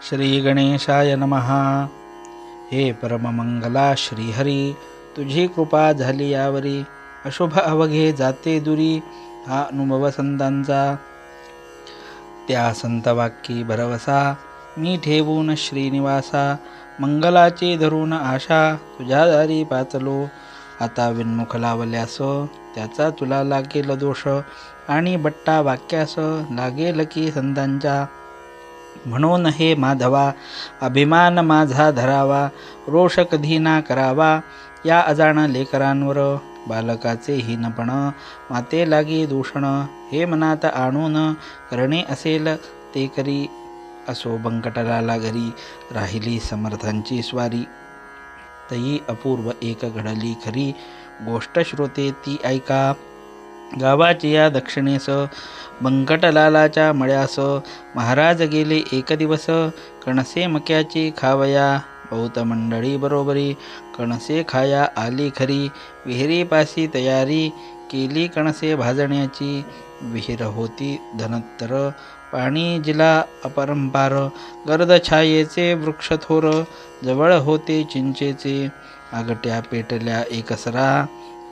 श्री गणेशाय नमः. हे परममंगला श्रीहरी, तुझी कृपा झाली यावरी. अशुभ अवघे जाते दुरी, हा अनुभव संतांचा. त्या संत वाक्यी भरवसा, मी ठेवून श्रीनिवासा. मंगलाची धरून आशा, तुझ्या दारी पाचलो. आता विन्मुख लावल्यास, त्याचा तुला लागेल दोष. आणि बट्टा वाक्यास, लागेल की संतांच्या. म्हणून हे माधवा, अभिमान माझा धरावा. रोष कधी ना करावा, या अजाण लेकरांवर. बालकाचे हीनपण, माते लागी दूषण. हे मनात आणून, करणे असेल ते करी. असो बंकटलाला घरी, राहिली समर्थांची स्वारी. तई अपूर्व एक घडली खरी, गोष्ट श्रोते ती ऐका. गावाची या दक्षिणेस, बंकटलालाच्या मळ्यास. महाराज गेले एक दिवस, कणसे मक्याची खावया. बहुत मंडळी बरोबरी, कणसे खाया आली खरी. विहिरीपाशी तयारी, केली कणसे भाजण्याची. विहीर होती धनत्तर, पाणी जिला अपरंपार. गर्द छायेचे वृक्ष थोर, जवळ होते चिंचेचे. आगट्या पेटल्या एकसरा,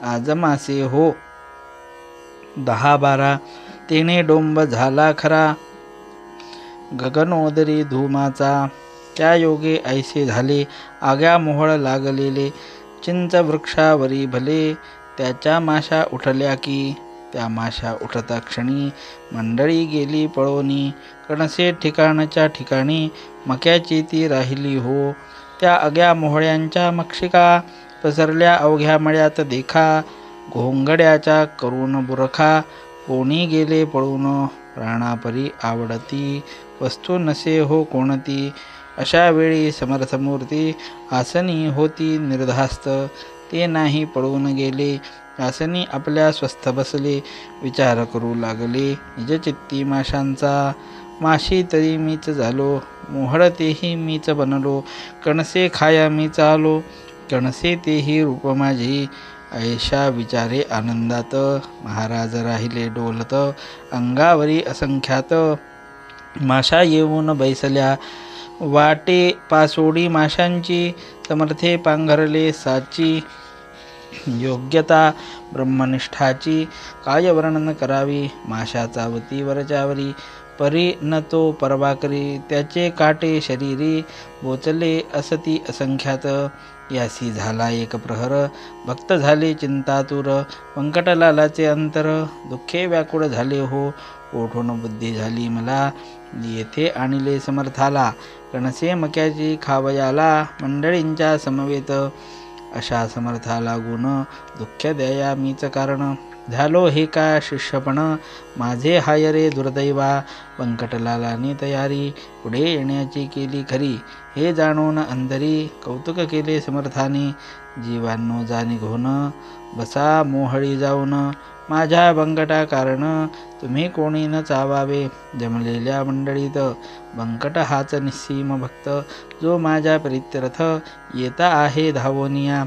आजमासे हो 10-12. तेने डोंब झाला खरा, गगनोदरी धुमाचा. त्या योगे ऐसे झाले, आग्या मोहळ लागलेले. चिंच वृक्षावरी भले, त्याच्या माशा उठल्या की. त्या माशा उठता क्षणी, मंडळी गेली पळोनी. कणसे ठिकाणच्या ठिकाणी, मक्याची ती राहिली हो. त्या आग्या मोहळ्यांच्या मक्षिका, पसरल्या अवघ्या मळ्यात देखा. घोंगड्याच्या करून बुरखा, कोणी गेले पळून. प्राणापरी आवडती, वस्तू नसे हो कोणती. अशा वेळी समर्थमूर्ती, आसनी होती निर्धास्त. ते नाही पळून गेले, आसनी आपल्या स्वस्थ बसले. विचार करू लागले निजचित्ती माशांचा. माशी तरी मीच झालो, मोहळ तेही मीच बनलो. कणसे खाया मीच आलो, कणसे तेही रूप माझे. ऐशा विचारे आनंदात, महाराज राहिले डोलत. अंगावरी असंख्यात, माशा येऊन बैसल्या. वाटे पासोडी माशांची, समर्थे पांघरले साची. योग्यता ब्रह्मनिष्ठाची, काय वर्णन करावी. माशा चावती वरच्यावरी, परी न तो परवा करी. त्याचे काटे शरीरी, बोचले असती असंख्यात. यासी झाला एक प्रहर, भक्त झाले चिंतातुर. व्यंकटलालाचे अंतर, दुःखे व्याकुळ झाले हो. ओढून बुद्धी झाली मला, येथे आणले समर्थाला. कणसे मक्याची खावयाला, मंडळींच्या समवेत. अशा समर्थाला गुण, दुःख द्याया मीच कारण. झालो हे का शिष्यपण, माझे हाय रे दुर्दैवा. व्यंकटलालाने तयारी, पुढे येण्याची केली खरी. हे जाणून अंतरी, कौतुक केले समर्थाने. जीवांनो जा निघून, बसा मोहळी जाऊन. माझ्या व्यंकटा कारण, तुम्ही कोणी न चावावे. जमलेल्या मंडळीत, व्यंकट हाच निस्सीम भक्त. जो माझ्या प्रित्यर्थ, येता आहे धावोनिया.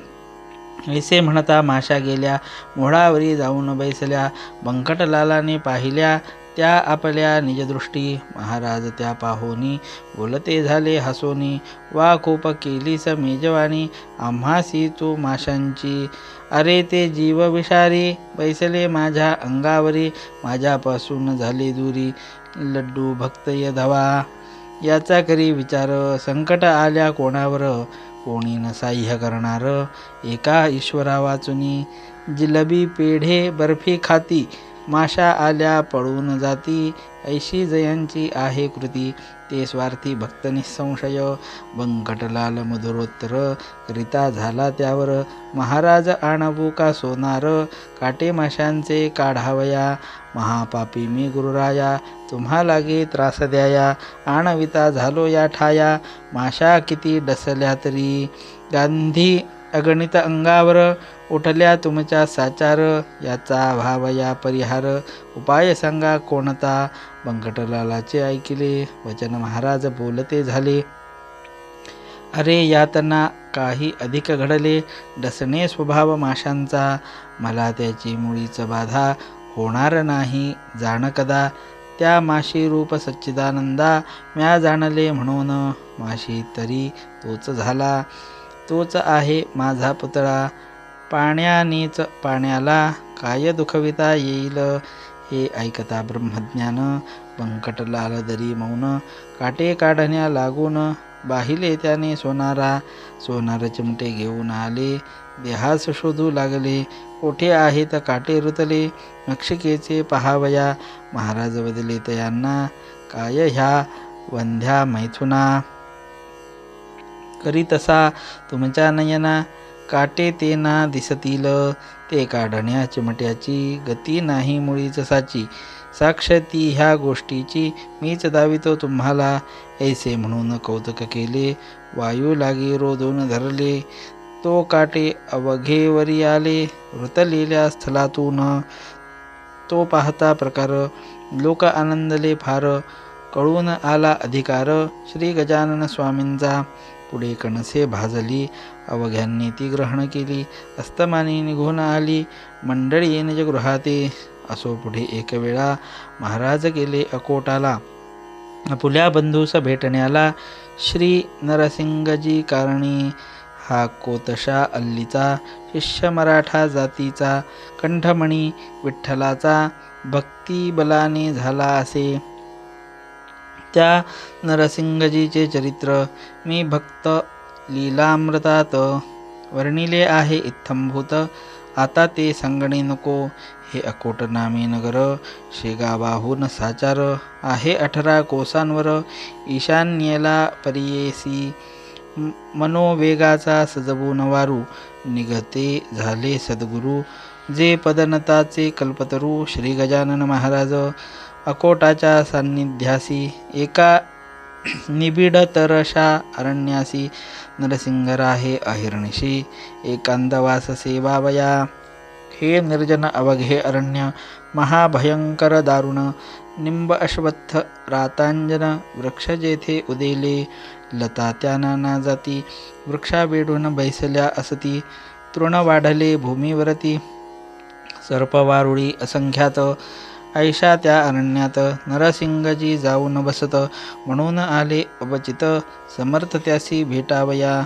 ऐसे म्हणता माशा गेल्या, मोहळावरी जाऊन बैसल्या. व्यंकटलालाने पाहिल्या त्या आपल्या निजदृष्टी. महाराज त्या पाहोनी, बोलते झाले हसोनी. वा खूप केलीस मेजवानी, आम्हासी तू माशांची. अरे ते जीव विषारी, बैसले माझ्या अंगावरी. माझ्यापासून झाले दुरी, लड्डू भक्त यधवा. याचा करी विचार, संकट आल्या कोणावर. कोणी न साह्य करणार, एका ईश्वरा वाचुनी. जिलबी पेढे बर्फी खाती, माशा आल्या पळून जाती. ऐशी जयांची आहे कृती, ते स्वार्थी भक्त निसंशय. व्यंकटलाल मधुरोत्तर, करिता झाला त्यावर. महाराज आणवू का सोनार, काटे माशांचे काढावया. महापापी मी गुरुराया, तुम्हा लागे त्रास द्याया. आणविता झालो या ठाया, माशा किती डसल्या तरी. गांधी अगणित अंगावर, उठल्या तुमच्या साचार. याचा भावया परिहार, उपाय सांगा कोणता. व्यंकटलालाचे ऐकिले वचन, महाराज बोलते झाले. अरे यातना काही अधिक घडले, डसणे स्वभाव माशांचा. मला त्याची मुळीच बाधा, होणार नाही जाण कदा. त्या माशी रूप सच्चिदानंदा म्या जाणले म्हणून माशी तरी तोच झाला. तोच आहे माझा पुतळा. पाण्यानेच पाण्याला काय दुखविता येईल. हे ऐकता ब्रह्मज्ञान व्यंकटलाल दरी मौन. काटे काढण्या लागून बाहिले त्याने सोनारा. सोनार चिमटे घेऊन आले देहास शोधू लागले. कोठे आहेत काटे रुतले नक्षिकेचे पहावया. महाराज बदले तयांना काय ह्या वंध्या मैथुना. करीतसा तुमच्या नयना काटे ते ना दिसतील. ते काढण्या चिमट्याची गती नाही मुळीच साची. साक्ष ती ह्या गोष्टीची मीच दावितो तुम्हाला. ऐसे म्हणून कौतुक केले वायू लागी रोधून धरले. तो काटे अवघेवरी आले वृतलेल्या स्थलातून. तो पाहता प्रकार लोक आनंदले फार. कळून आला अधिकार श्री गजानन स्वामींचा. पुढे कणसे भाजली अवघ्यांनी ती ग्रहण केली. अस्तमानी निघून आली मंडळी निजगृहाते. असो पुढे एक वेळा महाराज गेले अकोटाला. आपुल्या बंधूस भेटण्याला श्री नरसिंगजी कारणी. हा कोतशा अल्लीचा शिष्य मराठा जातीचा. कंठमणी विठ्ठलाचा भक्ती बलाने झाला असे. त्या नरसिंगजीचे चरित्र मी भक्त लीलामृतात वर्णिले आहे इत्थंभूत. आता ते सांगणे नको. हे अकोट नामे नगर शेगावाहून साचार आहे 18 कोसांवर. ईशान्येला परियेसी मनोवेगाचा सजवून वारू. निघते झाले सद्गुरू जे पदनताचे कल्पतरू. श्री गजानन महाराज अकोटाच्या सान्निध्यासी एका निबिड तरशा अरण्यासी. नरसिंग राहे अहिर्निशी एकांतवास सेवावया. हे निर्जन अवघे अरण्य महाभयंकर दारुण. निंब अश्वत्थ रातांजन वृक्ष जेथे उदेले. लता त्यांना ना जाती वृक्षा वेढून बैसल्या असती. तृण वाढले भूमीवरती सर्पवारुळी असंख्यात. ऐशा त्या अरण्यात नरसिंगजी जाऊन बसत. म्हणून आले अवचित समर्थ त्यासी भेटावया.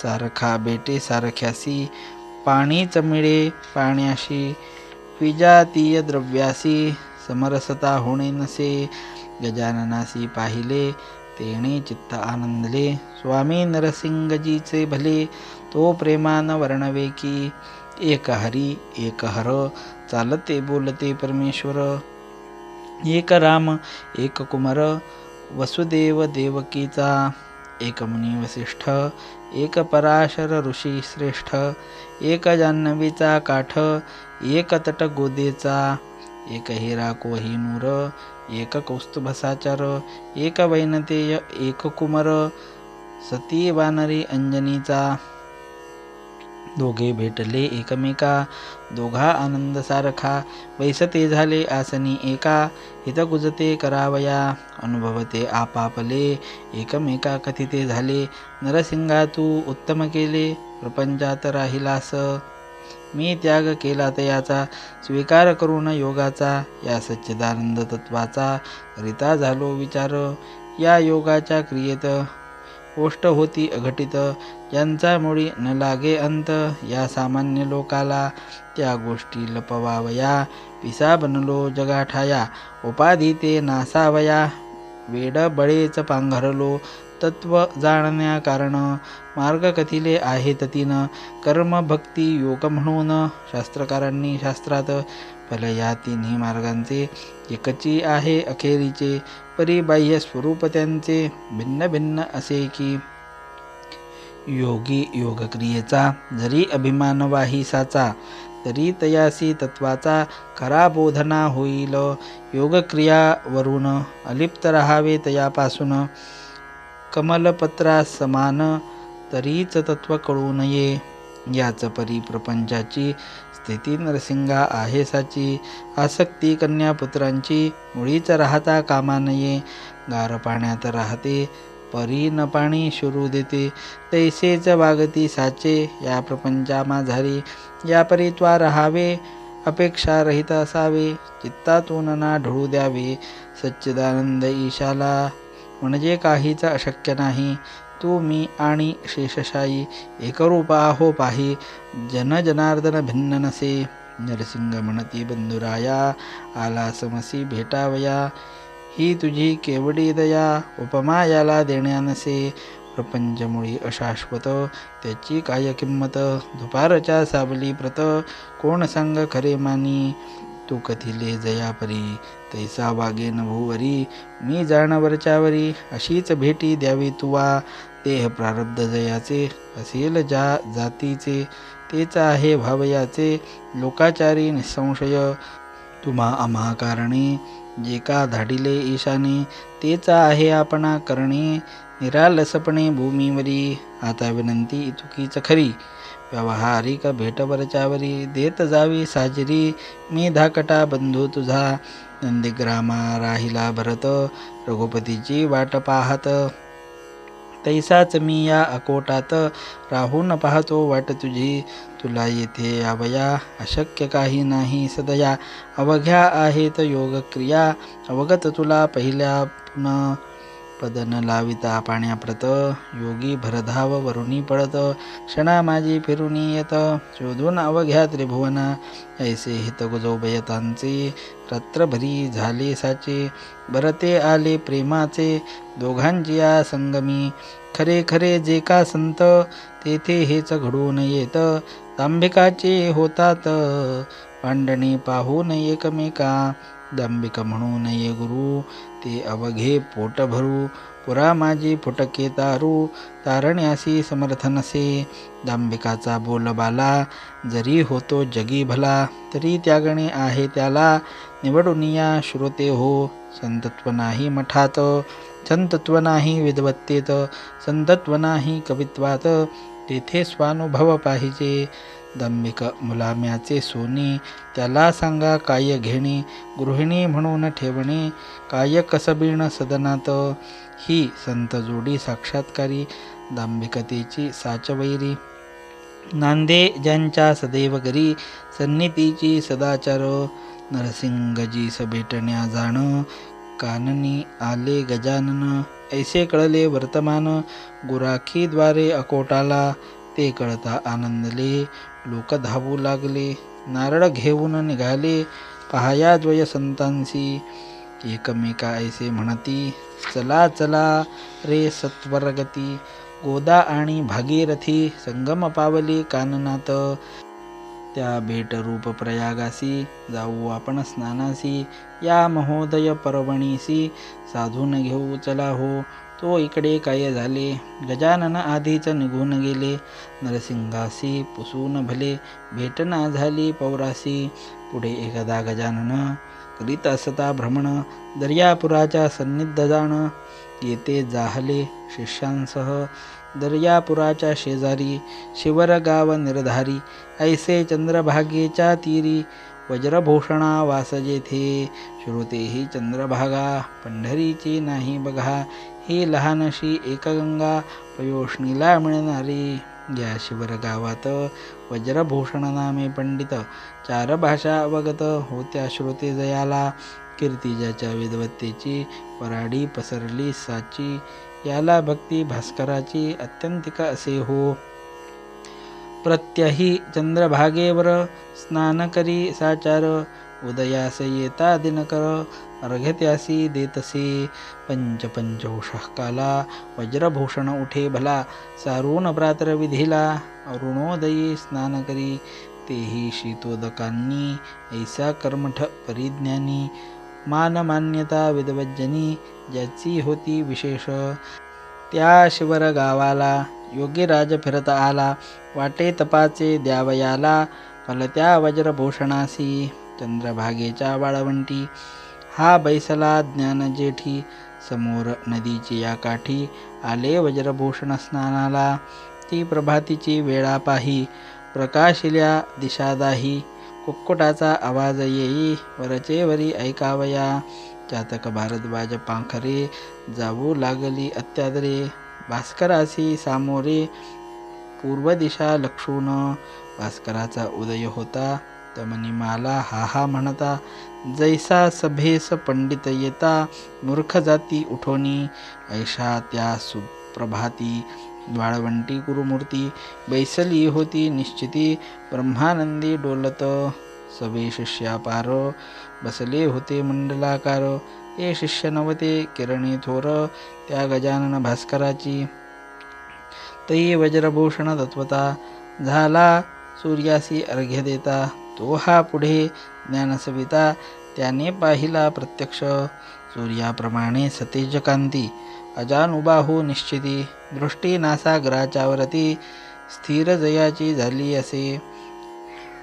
सारखा बेटे सारख्यासी पाणीच मिळे पाण्याशी. विजातीय द्रव्यासी समरसता होणे नसे. गजाननासी पाहिले तेणे चित्त आनंदले. स्वामी नरसिंगजीचे भले तो प्रेमान वर्णवे की. एक हरी एक हर चालते बोलते परमेश्वर. एक राम एक कुमार वसुदेव देवकीचा. एक मुनी वसिष्ठ एक पराशर ऋषी श्रेष्ठ. एक जान्हवीचा काठ एक तट गोदेचा. एक हिरा कोहिनूर एक कौस्तुभसाचार. एक वैनतेय एक कुमार सती वानरी अंजनीचा. दोघे भेटले एकमेका दोघा आनंद सारखा. वैसते झाले आसनी एका. हित गुजते करावया अनुभवते आपापले. एकमेका कथिते झाले नरसिंगा तू उत्तम केले. प्रपंचात राहिलास मी त्याग केला तयाचा. स्वीकार करून योगाचा या सच्चिदानंद तत्वाचा. करिता झालो विचार या योगाच्या क्रियेत. गोष्ट होती अघटित ज्यांचा मुळी न लागे अंत. या सामान्य लोकाला त्या गोष्टी लपवावया. पिसा बनलो जगाठाया उपाधी ते नासावया. वेड बळेच पांघरलो तत्व जाणण्या कारण. मार्ग कथिले आहेत तीन कर्म भक्ती योग म्हणून. शास्त्रकारांनी शास्त्रात फल या तिन्ही मार्गांचे. एकची आहे अखेरीचे परिबाह्य स्वरूप त्यांचे. भिन्न भिन्न असे की योगी योगक्रियेचा जरी अभिमान वाहिसाचा. तरी तयासी तत्वाचा खरा बोधना होईल. योगक्रियावरून अलिप्त राहावे तयापासून. कमलपत्रा समान तरीच तत्व कळू नये. याच परी प्रपंचाची स्थिती नरसिंगा आहे साची. आसक्ती कन्यापुत्रांची मुळीच राहता कामा नये. गार पाण्यात राहते परी न पाणी शिरू देते. तैसेच वागती साचे या प्रपंचा माझारी. या परी त्वा राहावे अपेक्षारहित असावे, चित्तातून ना ढळू द्यावे सच्चिदानंद ईशाला. म्हणजे काहीच अशक्य नाही. तू मी आणि शेषशायी एकरूप आहो पाही. जन जनार्दन भिन्न नसे. नरसिंग म्हणती बंधुराया, आला समसी भेटावया. ही तुझी केवढी दया, उपमा याला देण्या नसे. प्रपंचमुळी अशाश्वत, त्याची काय किंमत. दुपारच्या सावली प्रत, कोण सांग खरे मानी. तू कथिले जयापरी, तैसा वागेन भूवरी. मी जाण वरच्यावरी, अशीच भेटी द्यावी तुवा. देह प्रारब्ध जयाचे, असेल ज्या जातीचे. तेच आहे भावयाचे, लोकाचारी निसंशय. तुम्हा आम्हा कारणे, जे का धाडिले ईशाने. तेच आहे आपणा करणे, निरालसपणे भूमीवरी. आता विनंती इतुकीच खरी, व्यावहारिक भेटवरच्यावरी. देत जावी साजिरी, मी धाकटा बंधू तुझा. नंदीग्रामा राहिला भरत, रघुपतीची वाट पाहत. तैसाच मी या अकोटात, राहून पाहतो वाट तुझी. तुला येथे यावया, अशक्य काही नाही सदया. अवघ्या आहेत योगक्रिया, अवगत तुला पहिल्या पुन. पद न लाविता पाण्याप्रत, योगी भरधाव वरुणी पडत. क्षणा माझी फिरून येत, शोधून अवघ्या त्रिभुवना. ऐसे हित गुजोबयतांचे, रात्रभरी झाले साचे. भरते आले प्रेमाचे, दोघांची या संगमी. खरे खरे जे का संत, तेथे हेच घडून येत. दांभिकाचे होतात भांडणे पाहून एकमेका. दांभिक म्हणू नये गुरु, ते अवघे पोट भरू. पुरा माझी फुटके तारू, तारण्यासी समर्थ नसे. दांभिकाचा बोलबाला, जरी होतो जगी भला. तरी त्यागणे आहे त्याला, निवडून या श्रोते हो. संतत्व नाही मठात, संतत्व नाही विद्वत्तेत. संतत्व नाही कवित्वात, तेथे स्वानुभव पाहिजे. दांभिक मुलाम्याचे सोनी, त्याला सांगा काय घेणे. गृहिणी म्हणून ठेवणे, काय कसबीण सदनात. ही संत जोडी साक्षात्कारी, दांभिकतेची साचवैरी. नांदे ज्यांच्या सदैव घरी, सन्नितीची सदाचार. नरसिंगजीस भेटण्या जाण, काननी आले गजानन. ऐसे कळले वर्तमान, गुराखीद्वारे अकोटाला. ते कळता आनंदले, लोक धावू लागले. नारळ घेऊन निघाले, पाहया द्वय संतांसी. एकमेका ऐसे म्हणती, चला चला रे सत्वरगती. गोदा आणि भागीरथी, संगम पावली काननात. त्या भेटरूप प्रयागासी, जाऊ आपण स्नानासी. या महोदय पर्वणीसी, साधून घेऊ चला हो. तो इकडे काय झाले, गजानन आधीच निघून गेले. नरसिंगासी पुसून भले, भेटना झाली पौरासी. पुढे एकदा गजानन करीत असता भ्रमण, दर्यापुराच्या सन्निध जाण. येते जाहले शिष्यांसह, दर्यापुराच्या शेजारी. शिवर गाव निर्धारी, ऐसे चंद्रभागेच्या तीरी. वज्रभूषणा वास जेथे, श्रोतेही चंद्रभागा. पंढरीची नाही बघा, ही लहानशी एकगंगा. पयोष्णीला मिळणारी. या शिवर गावात वज्रभूषण नामे पंडित. 4 भाषा अवगत होत्या श्रोते जयाला. कीर्ती ज्याच्या विद्वत्तेची, वराडी पसरली साची. याला भक्ती भास्कराची, अत्यंतिक असे हो. प्रत्यही चंद्रभागेवर, स्नान करी साचार. उदयास येता दिनकर, अर्घ्यत्यासी देतसे. पंचौषः काला, वज्रभूषण उठे भला. सारून प्रातर्विधीला, अरुणोदयी स्नान करी. तेही शीतोदकांनी, ऐसा कर्मठ परिज्ञानी. मानमान्यता विद्वज्जनी, ज्याची होती विशेष. त्या शिवर गावाला, योगीराज फिरत आला. वाटे तपाचे द्यावयाला, फलत्या वज्रभूषणासी. चंद्रभागेच्या वाळवंटी, हा बैसला ज्ञान जेठी. समोर नदीची या काठी, आले वज्रभूषण स्नानाला. ती प्रभातीची वेळा पाही, प्रकाशिल्या दिशादाही. कुक्कुटाचा आवाज येई, वरचे वरी ऐकावया. चातक भारद्वाज पाखरे, जाऊ लागली अत्यादरे. भास्करासी सामोरे, पूर्व दिशा लक्षून. भास्कराचा उदय होता, तमनी माला हा हा म्हणता, जैसा सभेस पंडित येता, मूर्ख जाती उठोनी, ऐशा त्या सुप्रभाती, वाळवंटी गुरुमूर्ती, बैसली होती निश्चिती, ब्रह्मानंदी डोलत, सभे शिष्या पार, बसले होते मंडलाकार, हे शिष्य नवते किरणी थोर, त्या गजानन भास्कराची, तई वज्रभूषण तत्वता, झाला सूर्यासी अर्घ्य देता, तो हा पुढे ज्ञानसविता, त्याने पाहिला प्रत्यक्ष, सूर्याप्रमाणे सतेज कांती, अजानुबाहू निश्चिती, दृष्टी नासाग्राच्या वरती, स्थिर जयाची झाली असे,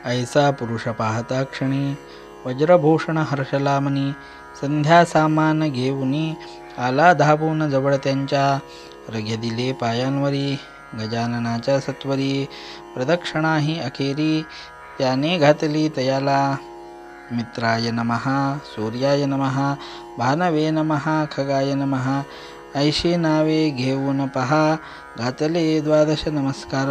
ऐसा पुरुष पाहता क्षणी, वज्रभूषण हर्षलामणी, संध्या सामान घेऊनी, आला धावून जवळ त्यांच्या, अर्घ्य दिले पायांवरी, गजाननाच्या सत्वरी, प्रदक्षिणाही अखेरी, त्याने घातली तयाला, मित्राय नमः, सूर्याय नमः, भानवे नमः, खगाय नमः, ऐशी नावे घेऊन पहा, घातले द्वादश नमस्कार,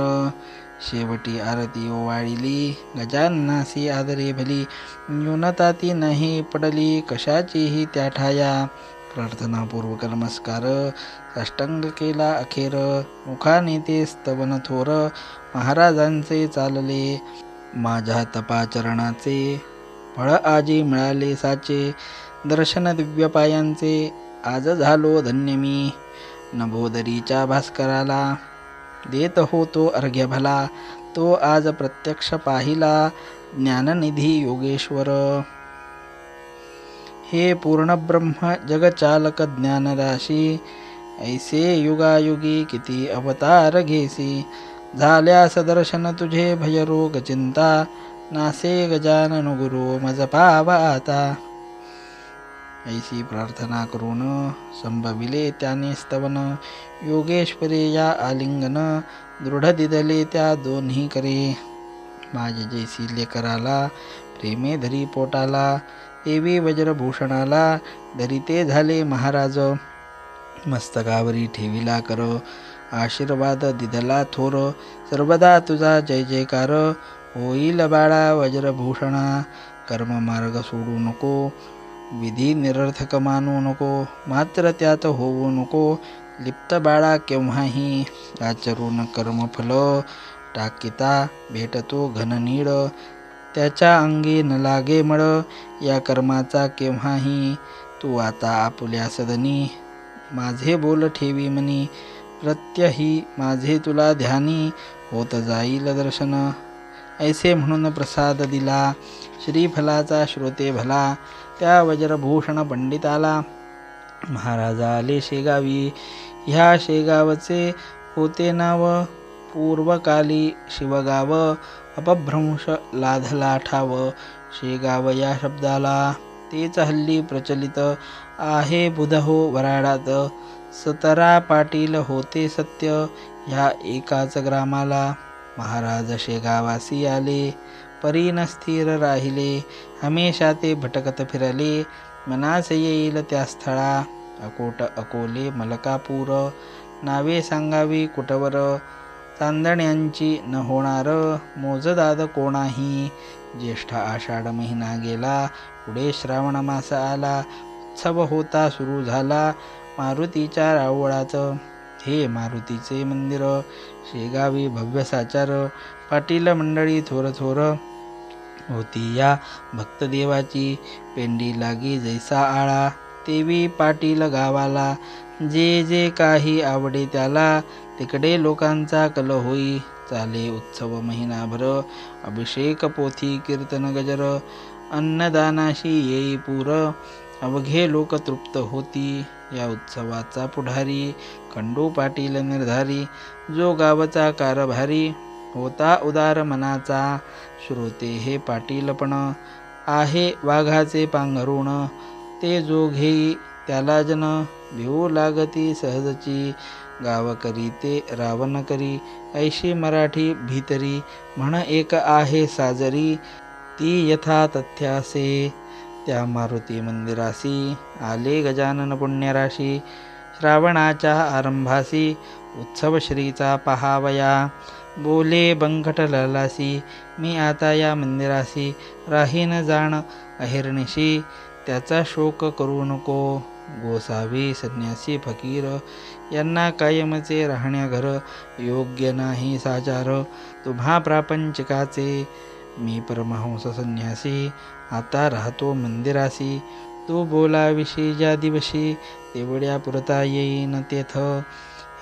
शेवटी आरती ओवाळिली, गजाननासी आदरे भली, न्यूनता ती नाही पडली कशाचीही त्या ठाया, प्रार्थनापूर्वक नमस्कार, साष्टांग केला अखेर, मुखाने ते स्तवन थोर, महाराजांचे चालले, माझ्या तपाचरणाचे, फळ आजी मिळाले साचे, दर्शन दिव्य पायांचे, आज झालो धन्य मी, नभोदरीच्या भास्कराला, देत होतो अर्घ्य भला, तो आज प्रत्यक्ष पाहिला, ज्ञाननिधी योगेश्वर, हे पूर्ण ब्रह्म जगचालक ज्ञानराशी, ऐसे युगायुगी किती अवतार घेसी, झाल्यास दर्शन तुझे भयरोग चिंता, नासे गजानन गुरु मज पावा आता, ऐसी प्रार्थना करून संभविले त्याने स्तवन, योगेश्वरे या आलिंगन, दृढ दिदले त्या दोन्ही करे, माझे जैसी लेकराला, प्रेमे धरी पोटाला, एवी वज्रभूषणाला, धरिते झाले महाराज, मस्तकावरी ठेविला कर, आशीर्वाद दिदला थोर, सर्वदा तुझा जय जयकार, होईल बाळा वज्रभूषणा, कर्म मार्ग सोडू नको, विधी निरर्थक मानू नको, मात्र त्यात होऊ नको, लिप्त बाळा केव्हाही, आचरून कर्मफल, टाकिता भेटतो घननीड, त्याच्या अंगी न लागे मळ, या कर्माचा केव्हाही, तू आता आपुल्या सदनी, माझे बोल ठेवी मनी, प्रत्यही माझे तुला ध्यानी, होत जाईल दर्शन, ऐसे म्हणून प्रसाद दिला, श्रीफलाचा श्रोते भला, त्या वज्रभूषण पंडिताला, महाराज आले शेगावी, ह्या शेगावचे होते नाव, पूर्वकाली शिवगाव, अपभ्रंश लाधला ठाव, शेगाव या शब्दाला, तेच हल्ली प्रचलित आहे बुधहो वराडात, सतरा पाटील होते सत्य, ह्या एकाच ग्रामाला, महाराज शेगावासी आले, परीन स्थिर राहिले, हमेशा ते भटकत फिरले, मनास येईल त्या स्थळा, अकोट अकोले मलकापूर, नावे सांगावी कुटवर, चांदण्यांची न होणार मोजदाद कोणाही, ज्येष्ठ आषाढ महिना गेला, पुढे श्रावण मास आला, उत्सव होता सुरू झाला, मारुतीच्या रावळात, हे मारुतीचे मंदिर, शेगावी भव्य साचार, पाटील मंडळी थोर थोर, होती या भक्तदेवाची, पेंडी लागी जैसा आळा, तेवी पाटील गावाला, जे जे काही आवडे त्याला, तिकडे लोकांचा कल होई, चाले उत्सव महिनाभर, अभिषेक पोथी कीर्तन गजर, अन्नदानाशी येई पूर, अवघे लोक तृप्त होती, या उत्सवाचा पुढारी, खंडू पाटील निर्धारी, जो गावचा कारभारी, होता उदार मनाचा, श्रोते हे पाटीलपण, आहे वाघाचे पांघरुण, ते जो घेई त्याला जन, भिवू लागती सहजची, गाव करी ते रावण करी, ऐशी मराठी भीतरी, म्हण एक आहे साजरी, ती यथा तथ्यासे, त्या मारुती मंदिरासी, आले गजानन पुण्यराशी, श्रावणाच्या आरंभासी, उत्सव श्रीचा पहावया, बोले बंकटलालासी, मी आता या मंदिरासी राहीन जाण अहिर्निशी. त्याचा शोक करू नको. गोसावी संन्यासी फकीर यांना कायमचे राहण्या घर. योग्य नाही साचार तुम्हा प्रापंचिकाचे. मी परमहंस संन्यासी आता राहतो मंदिरासी. तू बोलाविषयी ज्या दिवशी तेवढ्या पुरता येईन तेथ.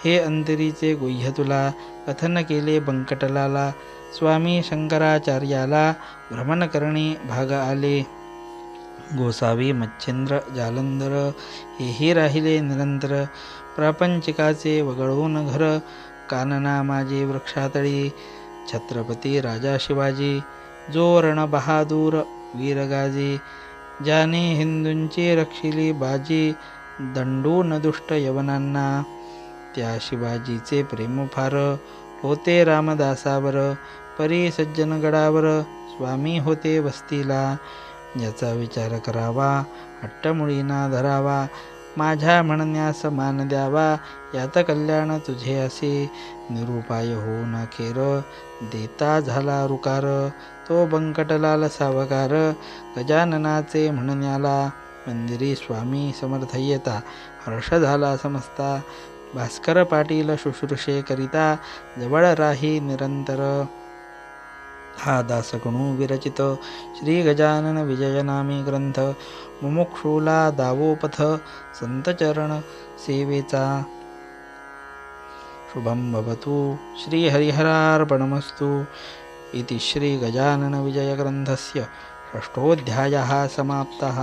हे अंतरीचे गुह्य तुला कथन केले बंकटलाला. स्वामी शंकराचार्याला भ्रमण करणी भाग आले. गोसावी मच्छिंद्र जालंधर हेही राहिले निरंतर. प्रापंचिकाचे वगळून घर कानना माझे वृक्षातळी. छत्रपती राजा शिवाजी जो रणबहादूर वीरगाजी. ज्याने हिंदूंची रक्षिली बाजी दंडून दुष्ट यवनांना. त्या शिवाजीचे प्रेम फार होते रामदासावर. परी सज्जनगडावर स्वामी होते वस्तीला. याचा विचार करावा हट्टमुळीना धरावा. माझ्या म्हणण्यास मान द्यावा यात कल्याण तुझे असे. निरुपाय होऊन अखेर देता झाला रुकार. तो बंकटलाल सावकार गजाननाचे म्हणण्याला. मंदिरी स्वामी समर्थ येता हर्ष झाला समजता. भास्कर पाटील शुश्रूषे करिता जवळ राही निरंतर. हा दासगणू विरचित श्री गजानन विजय नामी ग्रंथ. मुमुक्षूला दावोपथ संतचरण सेवेचा. शुभं भवतु. श्री हरिहरार्पणमस्तु. इति श्री गजानन विजय ग्रंथस्य षष्ठोऽध्यायः समाप्तः.